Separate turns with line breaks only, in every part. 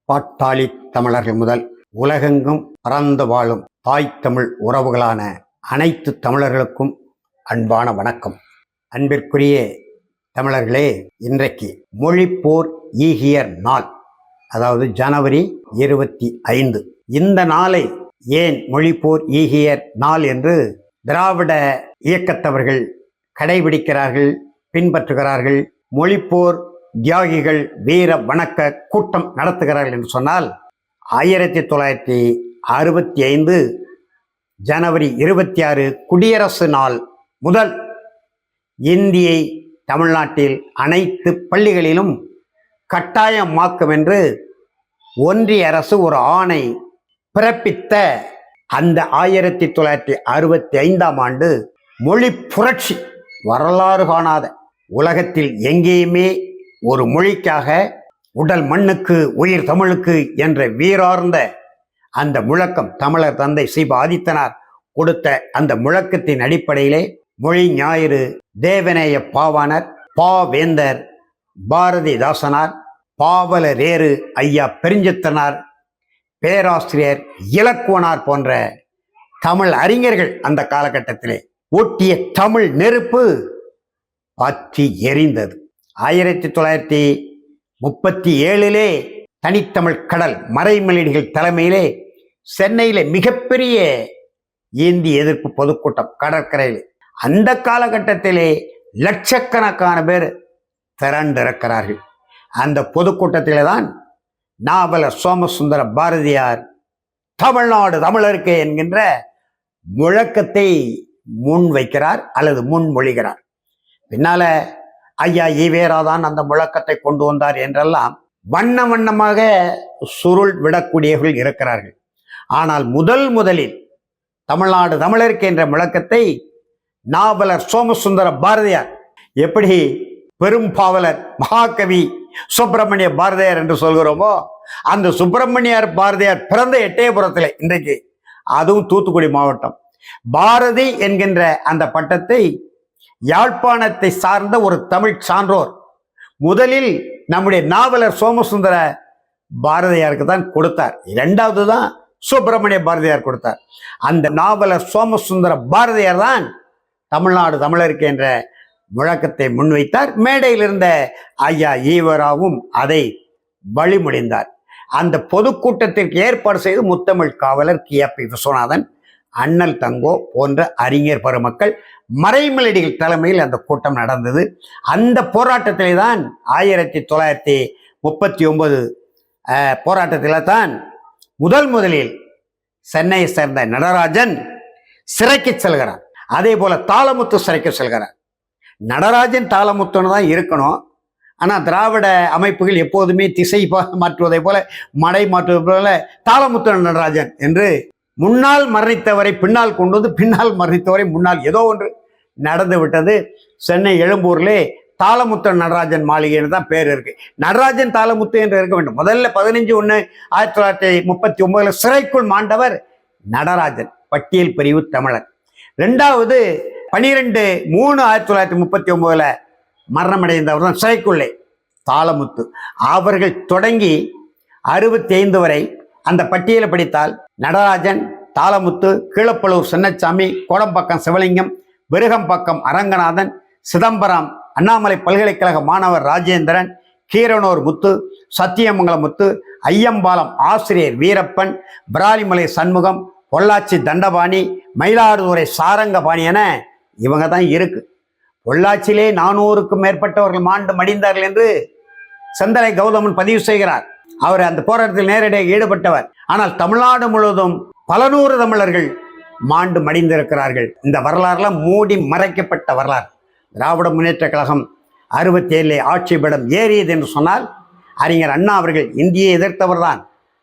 பாட்டாளி தமிழர்கள் முதல் உலகெங்கும் பறந்து வாழும் தாய் தமிழ் உறவுகளான அனைத்து தமிழர்களுக்கும் அன்பான வணக்கம். அன்பிற்குரிய தமிழர்களே, இன்றைக்கு மொழிப்போர் ஈகியர் நாள், அதாவது ஜனவரி 25. இந்த நாளை ஏன் மொழிப்போர் ஈகியர் நாள் என்று திராவிட இயக்கத்தவர்கள் கடைபிடிக்கிறார்கள், பின்பற்றுகிறார்கள்? மொழிப்போர் தியாகிகள் வீர வணக்க கூட்டம் நடத்துகிறார்கள் என்று சொன்னால் 1965 ஜனவரி 26 குடியரசு நாள் முதல் இந்தியை தமிழ்நாட்டில் அனைத்து பள்ளிகளிலும் கட்டாயமாக்கும் என்று ஒன்றிய அரசு ஒரு ஆணை பிறப்பித்த அந்த 1965ஆம் ஆண்டு மொழி புரட்சி வரலாறு காணாத, உலகத்தில் எங்கேயுமே ஒரு மொழிக்காக உடல் மண்ணுக்கு உயிர் தமிழுக்கு என்ற வீரார்ந்த அந்த முழக்கம் தமிழர் தந்தை சி. ஆதித்தனார் கொடுத்த அந்த முழக்கத்தின் அடிப்படையிலே மொழி ஞாயிறு தேவநேய பாவாணர், பாவேந்தர் பாரதிதாசனார், பாவலரேறு ஐயா பெருஞ்சித்தனார், பேராசிரியர் இலக்குவனார் போன்ற தமிழ் அறிஞர்கள் அந்த காலகட்டத்திலே ஊட்டிய தமிழ் நெருப்பு பற்றி எரிந்தது. 1937 தனித்தமிழ் கடல் மறைமொழிகள் தலைமையிலே சென்னையிலே மிகப்பெரிய இந்திய எதிர்ப்பு பொதுக்கூட்டம் கடற்கரையில். அந்த காலகட்டத்திலே லட்சக்கணக்கான பேர் திரண்டிருக்கிறார்கள். அந்த பொதுக்கூட்டத்திலே தான் நாவலர் சோமசுந்தர பாரதியார் தமிழ்நாடு தமிழருக்கு என்கின்ற முழக்கத்தை முன் வைக்கிறார் அல்லது முன்மொழிகிறார். பின்னால ஐயா ஈவேராதான் அந்த முழக்கத்தை கொண்டு வந்தார் என்றெல்லாம் வண்ண வண்ணமாக சுருள் விடக்கூடியவர்கள் இருக்கிறார்கள். ஆனால் முதலில் தமிழ்நாடு தமிழருக்கு என்ற முழக்கத்தை நாவலர் சோமசுந்தர பாரதியார், எப்படி பெரும் பாவலர் மகாகவி சுப்பிரமணிய பாரதியார் என்று சொல்கிறோமோ, அந்த சுப்பிரமணியார் பாரதியார் பிறந்த எட்டயபுரத்தில், இன்றைக்கு அதுவும் தூத்துக்குடி மாவட்டம், பாரதி என்கின்ற அந்த பட்டத்தை யாழ்ப்பாணத்தை சார்ந்த ஒரு தமிழ் சான்றோர் முதலில் நம்முடைய நாவலர் சோமசுந்தர பாரதியாருக்கு தான் கொடுத்தார். இரண்டாவது தான் சுப்பிரமணிய பாரதியார் கொடுத்தார். அந்த நாவலர் சோமசுந்தர பாரதியார் தான் தமிழ்நாடு தமிழருக்கு என்ற முழக்கத்தை முன்வைத்தார். மேடையில் இருந்த ஐயா ஈவராவும் அதை வழிமொழிந்தார். அந்த பொதுக்கூட்டத்திற்கு ஏற்பாடு செய்து முத்தமிழ் காவலர் கியாபி விஸ்வநாதன், அண்ணல் தங்கோ போன்ற அறிஞர் பெருமக்கள் மறைமலடிகள் தலைமையில் அந்த கூட்டம் நடந்தது. அந்த போராட்டத்திலே தான் 1939 போராட்டத்தில் தான் முதலில் சென்னையை சேர்ந்த நடராஜன் சிறைக்கு செல்கிறார். அதே போல தாளமுத்து சிறைக்கு செல்கிறார். நடராஜன் தாளமுத்துன்னு தான் இருக்கணும். ஆனால் திராவிட அமைப்புகள் எப்போதுமே திசை மாற்றுவதை போல, மடை மாற்றுவதை போல தாளமுத்து நடராஜன் என்று முன்னால் மரணித்தவரை பின்னால் கொண்டு வந்து, பின்னால் மரணித்தவரை முன்னால், ஏதோ ஒன்று நடந்து விட்டது. சென்னை எழும்பூர்லே தாளமுத்து நடராஜன் மாளிகைன்னு தான் பேர் இருக்கு. நடராஜன் தாளமுத்து என்று இருக்க வேண்டும். முதல்ல 15/1/1939 சிறைக்குள் மாண்டவர் நடராஜன், பட்டியல் பிரிவு தமிழர். இரண்டாவது 12/3/1939 மரணமடைந்தவர் தான் சிறைக்குள்ளே தாளமுத்து. அவர்கள் தொடங்கி 65 வரை அந்த பட்டியலை படித்தால் நடராஜன், தாளமுத்து, கீழப்பழுவூர் சின்னசாமி, கோடம்பாக்கம் சிவலிங்கம், விருகம்பக்கம் அரங்கநாதன், சிதம்பரம் அண்ணாமலை பல்கலைக்கழக மாணவர் ராஜேந்திரன், கீரனூர் முத்து, சத்தியமங்கலம் முத்து, ஐயம்பாலம் ஆசிரியர் வீரப்பன், பிராலிமலை சண்முகம், பொள்ளாச்சி தண்டபாணி, மயிலாடுதுறை சாரங்கபாணி என இவங்க தான் இருக்கு. பொள்ளாச்சியிலே 400க்கும் மேற்பட்டவர்கள் மாண்டு மடிந்தார்கள் என்று செந்தலை கௌதமன் பதிவு செய்கிறார். அவர் அந்த போராட்டத்தில் நேரடியாக ஈடுபட்டவர். ஆனால் தமிழ்நாடு முழுவதும் பல நூறு தமிழர்கள் மாண்டு மடிந்திருக்கிறார்கள். இந்த வரலாறுலாம் மூடி மறைக்கப்பட்ட வரலாறு. திராவிட முன்னேற்ற கழகம் 67 ஆட்சி பீடம் ஏறியது என்று சொன்னால் அறிஞர் அண்ணா அவர்கள் இந்தியை எதிர்த்தவர் தான்,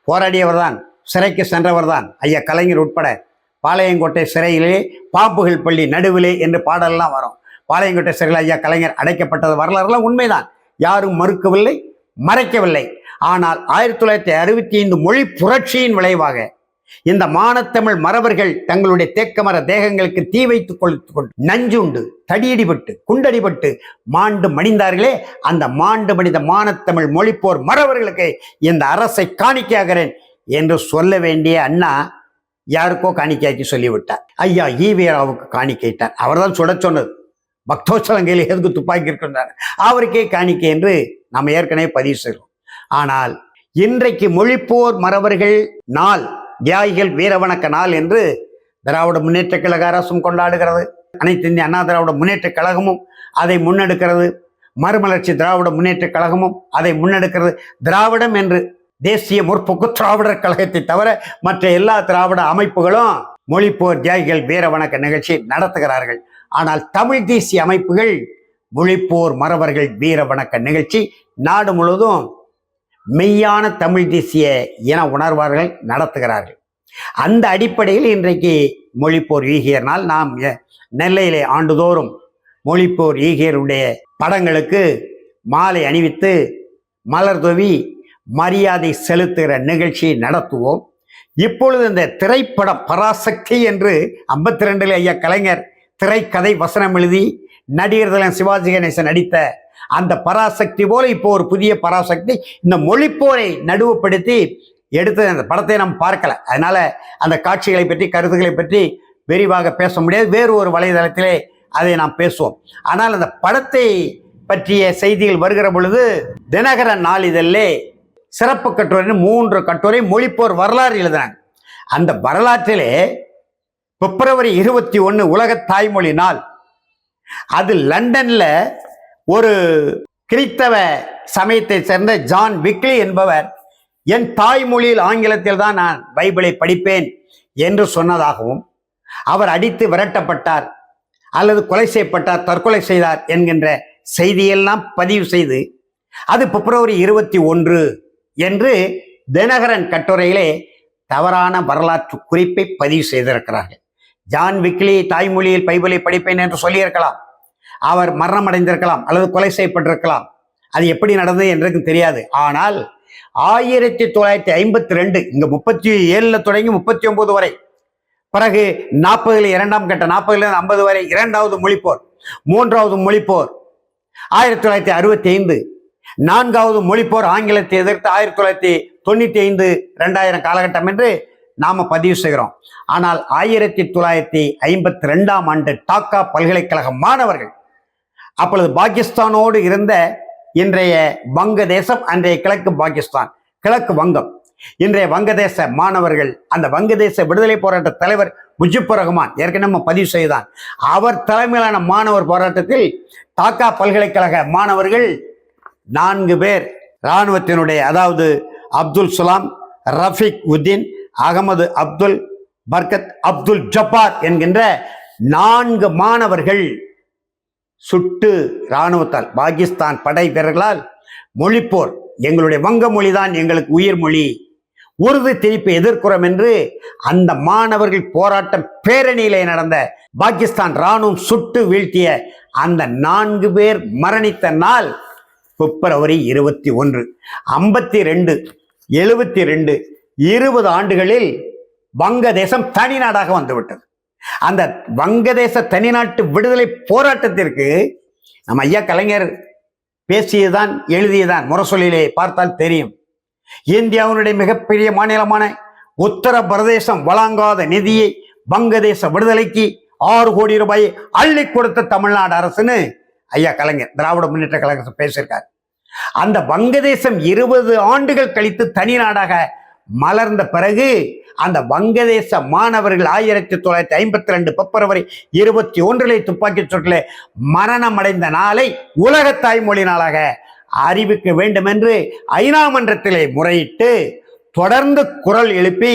போராடியவர் தான், சிறைக்கு சென்றவர் தான். ஐயா கலைஞர் உட்பட பாளையங்கோட்டை சிறையிலே பாம்புகள் பள்ளி நடுவிலே என்று பாடலாம் வரும். பாளையங்கோட்டை சிறையில் ஐயா கலைஞர் அடைக்கப்பட்டது வரலாறுலாம் உண்மைதான், யாரும் மறுக்கவில்லை, மறைக்கவில்லை. ஆனால் 1965 மொழி புரட்சியின் விளைவாக இந்த மானத்தமிழ் மறவர்கள் தங்களுடைய தேக்கமர தேகங்களுக்கு தீ வைத்துக் கொண்டு நஞ்சுண்டு தடியடிபட்டு குண்டடிபட்டு மாண்டு மடிந்தார்களே, அந்த மாண்டு மனித மானத்தமிழ் மொழிப்போர் மறவர்களுக்கு இந்த அரசை காணிக்கையாகிறேன் என்று சொல்ல வேண்டிய அண்ணா யாருக்கோ காணிக்கையாக்கி சொல்லிவிட்டார். ஐயா ஈவேராவுக்கு காணிக்கையிட்டார். அவர் தான் சுட சொன்னது. பக்தோச்சலங்கையில் எதுக்கு துப்பாக்கி இருக்கின்றார், அவருக்கே காணிக்கை என்று நாம் ஏற்கனவே பதிவு செய்கிறோம். ஆனால் இன்றைக்கு மொழிப்போர் மறவர்கள் நாள், தியாகிகள் வீரவணக்க நாள் என்று திராவிட முன்னேற்ற கழக அரசும் கொண்டாடுகிறது. அனைத்து இந்திய அண்ணா திராவிட முன்னேற்ற கழகமும் அதை முன்னெடுக்கிறது. மறுமலர்ச்சி திராவிட முன்னேற்ற கழகமும் அதை முன்னெடுக்கிறது. திராவிடம் என்று தேசிய முற்போக்கு திராவிடர் கழகத்தை தவிர மற்ற எல்லா திராவிட அமைப்புகளும் மொழிப்போர் தியாகிகள் வீரவணக்க நிகழ்ச்சி நடத்துகிறார்கள். ஆனால் தமிழ் தேசிய அமைப்புகள் மொழிப்போர் மறவர்கள் வீரவணக்க நிகழ்ச்சி நாடு முழுவதும் மெய்யான தமிழ் தேசிய இன உணர்வார்கள் நடத்துகிறார்கள். அந்த அடிப்படையில் இன்றைக்கு மொழிப்போர் ஈகியர் நாள். நாம் நெல்லையிலே ஆண்டுதோறும் மொழிப்போர் ஈகியருடைய படங்களுக்கு மாலை அணிவித்து மலர் தூவி மரியாதை செலுத்துகிற நிகழ்ச்சி நடத்துவோம். இப்பொழுது இந்த திரைப்படம் பராசக்தி என்று 52 ஐயா கலைஞர் திரைக்கதை வசனம் எழுதி நடிகர் தலைவர் சிவாஜி கணேசன் நடித்த அந்த பராசக்தி போல இப்போ ஒரு புதிய பராசக்தி இந்த மொழிப்போரை நடுவுப்படுத்தி எடுத்து அந்த படத்தை நாம் பார்க்கல. அதனால அந்த காட்சிகளை பற்றி கருத்துக்களை பற்றி விரிவாக பேச முடியாது. வேறு ஒரு வலைதளத்திலே அதை நாம் பேசுவோம். ஆனால் அந்த படத்தை பற்றிய செய்திகள் வருகிற பொழுது தினகரன் நாளிதழிலே சிறப்பு கட்டுரை 3 கட்டுரை மொழிப்போர் வரலாறு எழுதினாங்க. அந்த வரலாற்றிலே பிப்ரவரி 21 உலக தாய்மொழி நாள். அது லண்டன்ல ஒரு கிறிஸ்தவ சமயத்தை சேர்ந்த ஜான் விக்லி என்பவர் என் தாய்மொழியில் ஆங்கிலத்தில் தான் நான் பைபிளை படிப்பேன் என்று சொன்னதாகவும், அவர் அடித்து விரட்டப்பட்டார் அல்லது கொலை செய்யப்பட்டார், தற்கொலை செய்தார் என்கின்ற செய்தியெல்லாம் பதிவு செய்து அது பிப்ரவரி 21 என்று தினகரன் கட்டுரையிலே தவறான வரலாற்று குறிப்பை பதிவு செய்திருக்கிறார்கள். ஜான் விக்லி தாய்மொழியில் பைபிளை படிப்பேன் என்று சொல்லியிருக்கலாம். அவர் மரணம் அடைந்திருக்கலாம் அல்லது கொலை செய்யப்பட்டிருக்கலாம். அது எப்படி நடந்தது என்றுக்கு தெரியாது. ஆனால் 1952 இங்க 37 தொடங்கி 39 வரை, பிறகு 40 இரண்டாம் கட்ட 40 50 வரை இரண்டாவது மொழிப்போர், மூன்றாவது மொழிப்போர் 1965, நான்காவது மொழிப்போர் ஆங்கிலத்தை எதிர்த்து 1995 2000 காலகட்டம் என்று நாம பதிவு செய்கிறோம். ஆனால் 1952ஆம் ஆண்டு டாக்கா பல்கலைக்கழக மாணவர்கள், அப்பொழுது பாகிஸ்தானோடு இருந்த இன்றைய வங்கதேசம், அன்றைய கிழக்கு பாகிஸ்தான், கிழக்கு வங்கம், இன்றைய வங்கதேச மாணவர்கள், அந்த வங்கதேச விடுதலை போராட்ட தலைவர் முஜிபுர் ரஹ்மான் ஏற்கனவே நம்ம பதிவு செய்தான், அவர் தலைமையிலான மாணவர் போராட்டத்தில் டாக்கா பல்கலைக்கழக மாணவர்கள் 4 பேர் இராணுவத்தினுடைய, அதாவது அப்துல் சலாம், ரஃபீக் உத்தீன், அகமது அப்துல், பர்கத் அப்துல் ஜப்பார் என்கின்ற 4 மாணவர்கள் சுட்டு இராணுவத்தால், பாகிஸ்தான் படை வீரர்களால் மொழிப்போர், எங்களுடைய வங்க மொழிதான் எங்களுக்கு உயிர் மொழி, உருது திருப்பி எதிர்க்கிறோம் என்று அந்த மாணவர்கள் போராட்டம் பேரணியிலே நடந்த பாகிஸ்தான் இராணுவம் சுட்டு வீழ்த்திய அந்த 4 பேர் மரணித்த நாள் பிப்ரவரி 21. 52, 72, 20 ஆண்டுகளில் வங்கதேசம் தனிநாடாக வந்துவிட்டது. அந்த வங்கதேச தனிநாட்டு விடுதலை போராட்டத்திற்கு நம்ம ஐயா கலைஞர் பேசியதான் எழுதியதான் முரசொலியிலே பார்த்தால் தெரியும். இந்தியாவினுடைய மிகப்பெரிய மாநிலமான உத்தரப்பிரதேசம் வழங்காத நிதியை வங்கதேச விடுதலைக்கு 6 கோடி ரூபாயை அள்ளி கொடுத்த தமிழ்நாடு அரசுன்னு ஐயா கலைஞர் திராவிட முன்னேற்ற கழகத்தை பேசியிருக்கார். அந்த வங்கதேசம் 20 ஆண்டுகள் கழித்து தனி நாடாக மலர்ந்த பிறகு அந்த வங்கதேச மாணவர்கள் 1952 பிப்ரவரி 21 துப்பாக்கி சூட்டில் மரணம் அடைந்த நாளை உலக தாய்மொழி நாளாக அறிவிக்க வேண்டும் என்று ஐநா மன்றத்திலே முறையிட்டு தொடர்ந்து குரல் எழுப்பி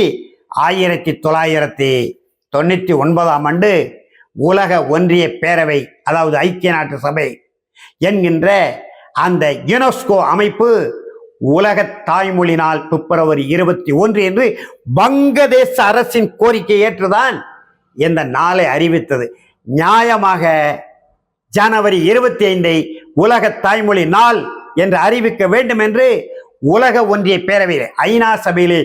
1999ஆம் ஆண்டு உலக ஒன்றிய பேரவை, அதாவது ஐக்கிய நாட்டு சபை என்கின்ற அந்த யுனெஸ்கோ அமைப்பு உலக தாய்மொழி நாள் பிப்ரவரி 21 என்று வங்கதேச அரசின் கோரிக்கை ஏற்றுதான் இந்த நாளை அறிவித்தது. நியாயமாக ஜனவரி 25 உலக தாய்மொழி நாள் என்று அறிவிக்க வேண்டும் என்று உலக ஒன்றிய பேரவையில் ஐநா சபையிலே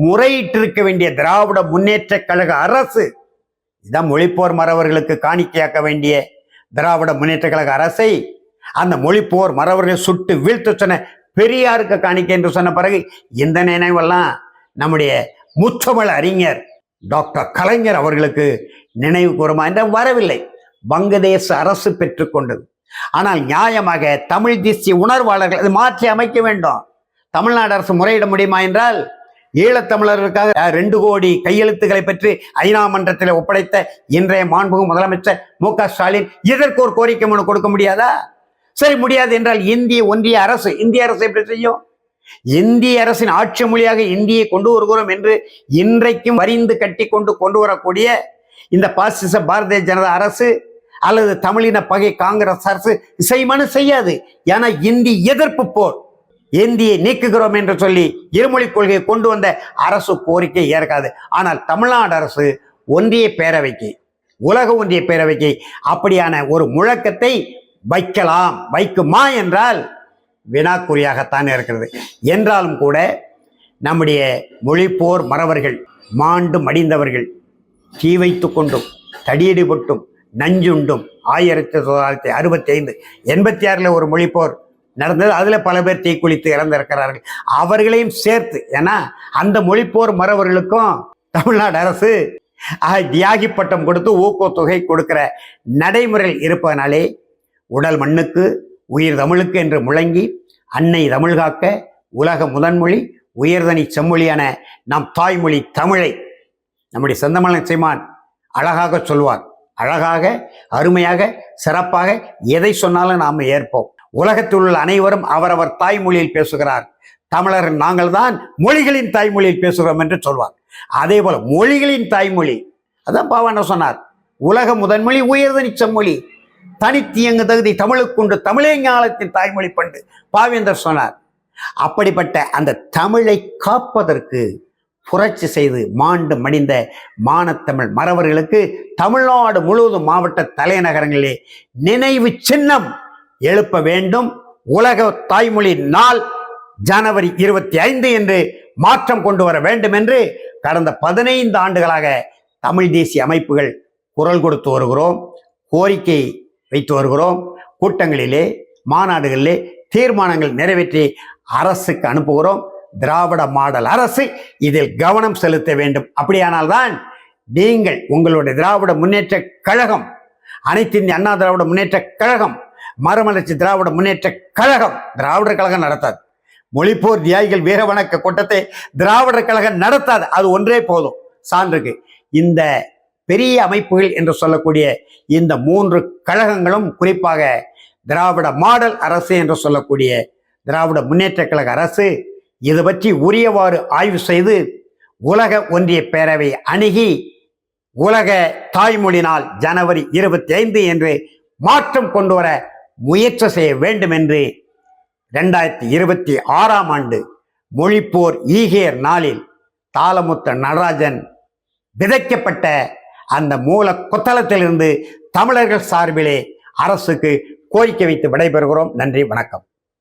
முறையிட்டிருக்க வேண்டிய திராவிட முன்னேற்ற கழக அரசு, இதான் மொழிப்போர் மறவர்களுக்கு காணிக்கையாக்க வேண்டிய திராவிட முன்னேற்ற கழக அரசை அந்த மொழிப்போர் மறவர்கள் சுட்டு வீழ்த்து சொன்ன பெரியாருக்கு காணிக்கை என்று சொன்ன பிறகு இந்த நினைவெல்லாம் நம்முடைய முத்தமிழ் அறிஞர் டாக்டர் கலைஞர் அவர்களுக்கு நினைவு கூறுமா என்ற வரவில்லை. வங்கதேச அரசு பெற்றுக்கொண்டது. ஆனால் நியாயமாக தமிழ் தேசிய உணர்வாளர்கள் அது மாற்றி அமைக்க வேண்டும். தமிழ்நாடு அரசு முறையிட முடியுமா என்றால், ஈழத்தமிழர்களுக்காக 2 கோடி கையெழுத்துக்களை பெற்று ஐநா மன்றத்தில் ஒப்படைத்த இன்றைய மாண்புமிகு முதலமைச்சர் மு.க. ஸ்டாலின் இதற்கு ஒரு கோரிக்கை மனு கொடுக்க முடியாதா? சரி, முடியாது என்றால் இந்திய ஒன்றிய அரசு எப்படி செய்யும்? இந்திய அரசின் ஆட்சி மொழியாக இந்தியை கொண்டு வருகிறோம் என்று இன்றைக்கும் வரிந்து கட்டி கொண்டு வரக்கூடிய இந்த பாசிச பாரதிய ஜனதா அரசு அல்லது தமிழின பகை காங்கிரஸ் அரசு மனு செய்யாது. ஏன்னா இந்தி எதிர்ப்பு போர், இந்தியை நீக்குகிறோம் என்று சொல்லி இருமொழி கொள்கையை கொண்டு வந்த அரசு கோரிக்கை ஏற்காது. ஆனால் தமிழ்நாடு அரசு ஒன்றிய பேரவைக்கு, உலக ஒன்றிய பேரவைக்கு அப்படியான ஒரு முழக்கத்தை வைக்குமா என்றால் வினாக்குறியாகத்தான் இருக்கிறது. என்றாலும் கூட நம்முடைய மொழிப்போர் மறவர்கள், மாண்டு மடிந்தவர்கள், தீ வைத்து கொண்டும் தடியடிபட்டும் நஞ்சுண்டும் 1965 86 ஒரு மொழிப்போர் நடந்தது. அதில் பல பேர் தீக்குளித்து இறந்திருக்கிறார்கள். அவர்களையும் சேர்த்து, ஏன்னா அந்த மொழிப்போர் மறவர்களுக்கும் தமிழ்நாடு அரசு தியாகி பட்டம் கொடுத்து ஊக்கத்தொகை கொடுக்கிற நடைமுறையில் இருப்பதனாலே உடல் மண்ணுக்கு உயிர் தமிழுக்கு என்று முழங்கி அன்னை தமிழ் காக்க உலக முதன்மொழி உயர்தனி செம்மொழியான நம் தாய்மொழி தமிழை நம்முடைய செந்தமிழன் சீமான் அழகாக சொல்வார். அழகாக, அருமையாக, சிறப்பாக எதை சொன்னாலும் நாம் ஏற்போம். உலகத்தில் உள்ள அனைவரும் அவரவர் தாய்மொழியில் பேசுகிறார். தமிழர் நாங்கள் தான் மொழிகளின் தாய்மொழியில் பேசுகிறோம் என்று சொல்வார். அதே போல மொழிகளின் தாய்மொழி, அதான் பாவான சொன்னார், உலக முதன்மொழி உயர்தனி செம்மொழி, தனித்தியங்கு தகுதி தமிழுக்குண்டு, தமிழே ஞானத்தின் தாய்மொழி பண்டு பாவேந்தர் சொன்னார். அப்படிப்பட்ட அந்த தமிழை காப்பதற்கு புரட்சி செய்து மாண்டு மடிந்த மானத்தமிழ் மறவர்களுக்கு தமிழ்நாடு முழுவதும் மாவட்ட தலைநகரங்களிலே நினைவு சின்னம் எழுப்ப வேண்டும். உலக தாய்மொழி நாள் ஜனவரி 25 என்று மாற்றம் கொண்டு வர வேண்டும் என்று கடந்த 15 ஆண்டுகளாக தமிழ் தேசிய அமைப்புகள் குரல் கொடுத்து வருகிறோம், கோரிக்கை வைத்து வருகிறோம். கூட்டங்களிலே, மாநாடுகளிலே தீர்மானங்கள் நிறைவேற்றி அரசுக்கு அனுப்புகிறோம். திராவிட மாடல் அரசு இதில் கவனம் செலுத்த வேண்டும். அப்படியானால்தான் நீங்கள் உங்களுடைய திராவிட முன்னேற்ற கழகம், அனைத்து இந்திய அண்ணா திராவிட முன்னேற்ற கழகம், மறுமலர்ச்சி திராவிட முன்னேற்ற கழகம், திராவிடர் கழகம் நடத்தாது. மொழிப்போர் தியாகிகள் வீர வணக்க கூட்டத்தை திராவிடர் கழகம் நடத்தாது. அது ஒன்றே போதும் சான்றுக்கு. இந்த பெரிய அமைப்புகள் என்று சொல்லக்கூடிய இந்த 3 கழகங்களும், குறிப்பாக திராவிட மாடல் அரசு என்று சொல்லக்கூடிய திராவிட முன்னேற்ற கழக அரசு இது பற்றி உரியவாறு ஆய்வு செய்து உலக ஒன்றிய பேரவை அணுகி உலக தாய்மொழி நாள் ஜனவரி 25 என்று மாற்றம் கொண்டு வர முயற்சி செய்ய வேண்டும் என்று 2026ஆம் ஆண்டு மொழிப்போர் ஈகேர் நாளில் தாளமுத்து நடராஜன் விதைக்கப்பட்ட அந்த மூல கொத்தளத்திலிருந்து தமிழர்கள் சார்பிலே அரசுக்கு கோரிக்கை வைத்து விடைபெறுகிறோம். நன்றி, வணக்கம்.